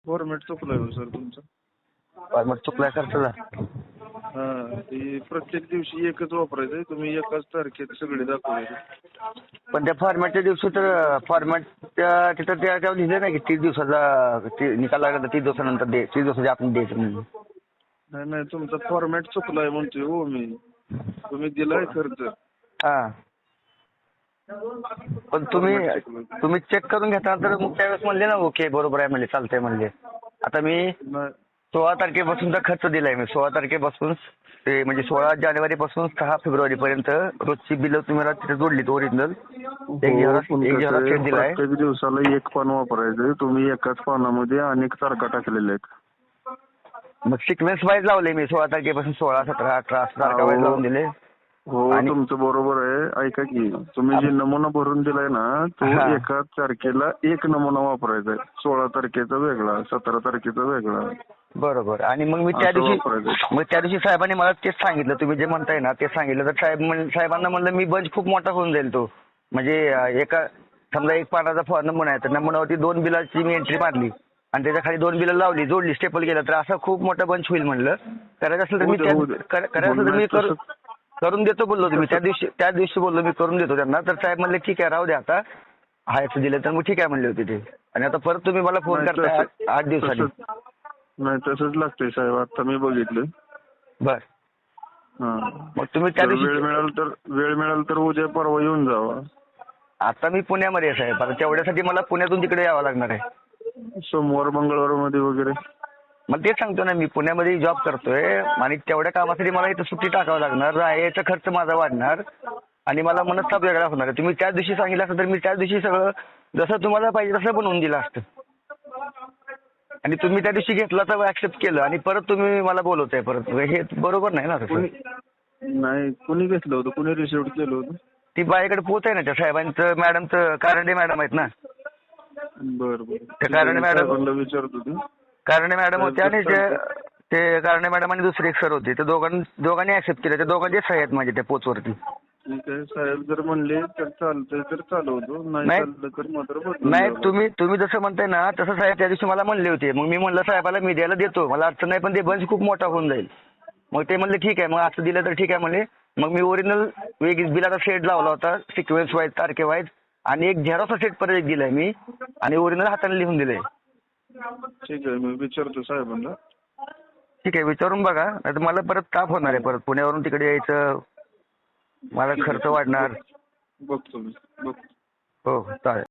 Format चुकलाय हो sir तुमचा. Format चुकलाय sir तुझा. हा ते प्रत्येक दिवशी एकच वापरायचंय. तुम्ही एकाच तारखेत सगळे दाखवायचे. पण त्या फॉर्मॅटच्या दिवशी तर फॉर्मॅट तिथं त्याच्यावर लिहिलं नाही की 30 दिवसाचा निकाल लागला तर 30 दिवसानंतर 30 दिवसाच्या आपण द्यायचं म्हणून. नाही नाही तुमचा फॉर्मॅट चुकलाय म्हणतोय हो मी. तुम्ही दिलाय खर्च. हा पण तुम्ही चेक करून घेता तर मग त्यावेळेस म्हणले ना ओके बरोबर आहे म्हणले चालतंय म्हणले. आता मी 16 तारखेपासूनचा खर्च दिलाय मी. 16 तारखेपासून ते म्हणजे 16 जानेवारीपासून 6 फेब्रुवारीपर्यंत रोजची बिल तुम्ही मला तिथे जोडलीत ओरिजिनल. एक झेरॉक्स सेट दिलाय. प्रत्येक दिवसाला एक पान वापरायचं. तुम्ही एकाच पानामध्ये अनेक तारखा टाकलेल्या आहेत. मग सिक्वेन्स वाईज लावले मी 16 तारखेपासून 16, 17, 18 तारखा वाईज लावून दिले. हो तुमचं बरोबर आहे. ऐका की तुम्ही जे नमुना भरून दिलाय ना तो एका तारखेला एक नमुना वापरायचा आहे. 16 तारखेचा वेगळा, 17 तारखेचा वेगळा. बरोबर. आणि मग मी त्या दिवशी साहेबांनी मला तेच सांगितलं तुम्ही जे म्हणताय ना ते सांगितलं. तर साहेबांना म्हणलं मी बंच खूप मोठा होऊन जाईल तो. म्हणजे एका समजा एक पानाचा नमुना आहे तर नमुन्यावरती 2 बिलाची मी एंट्री मारली आणि त्याच्या खाली 2 बिलं लावली जोडली स्टेपल केलं तर असं खूप मोठा बंच होईल म्हणलं. करायचं असेल तर मी करून देतो बोललो तुम्ही त्या दिवशी बोललो मी करून देतो त्यांना. तर साहेब म्हणले ठीक आहे राहू द्या आता हायचं दिलं तर मग ठीक आहे म्हणले होते ते. आणि आता परत तुम्ही मला फोन करताय 8 दिवसांनी. नाही तसंच लागतंय साहेब. आता मी बघितलं. बर मग तुम्ही त्या दिवशी वेळ मिळाल तर उद्या परवा येऊन जावा. आता मी पुण्यामध्ये आहे साहेब. आता तेवढ्यासाठी मला पुण्यातून तिकडे यावं लागणार आहे. सोमवार मंगळवार मध्ये वगैरे. मग तेच सांगतो ना मी पुण्यामध्ये जॉब करतोय आणि तेवढ्या कामासाठी मला इथं सुट्टी टाकावं लागणार. याचा खर्च माझा वाढणार आणि मला मनस्ताप वेगळा होणार आहे. तुम्ही त्याच दिवशी सांगितलं असतं तर मी त्याच दिवशी सगळं जसं तुम्हाला पाहिजे तसं बनवून दिलं असतं. आणि तुम्ही त्या दिवशी घेतला तर ऍक्सेप्ट केलं आणि परत तुम्ही मला बोलवताय परत. हे बरोबर नाही ना. नाही कुणी घेतलं होतं? कुणी रिसिव्ह केलं होतं? ती बाईकडे पोच आहे ना त्या साहेबांचं मॅडमचं कारंडे मॅडम आहेत ना. बरं त्या कारंडे मॅडम विचारतो. कारणे मॅडम होते आणि ते कारणे मॅडम आणि दुसरे एक सर होते. ते दोघांनी ऍक्सेप्ट केलं. त्या दोघांचे सही आहेत माझे त्या पोचवरती. ठीक आहे साहेब जर म्हणले तर चालतंय तर चालवतो. नाही चाललं तर मात्र नाही तुम्ही जसं म्हणताय ना तसं साहेब त्या दिवशी मला म्हणले होते. मग मी म्हणलं साहेबाला मी द्यायला देतो मला अडचण नाही पण ते बंच खूप मोठा होऊन जाईल. मग ते म्हणले ठीक आहे मग असं दिलं तर ठीक आहे म्हणले. मग मी ओरिजिनल बिलाचा सेट लावला होता सिक्वेन्स वाईज तारखेवाईज आणि एक झेरॉक्सचा सेट परत एक दिलाय मी आणि ओरिजिनल हाताने लिहून दिलंय. ठीक आहे मी विचारतो साहेबांना. ठीक आहे विचारून बघा नाहीतर मला परत ताप होणार आहे. परत पुण्यावरून तिकडे यायचं मला खर्च वाढणार. बघतो मी. हो चालेल.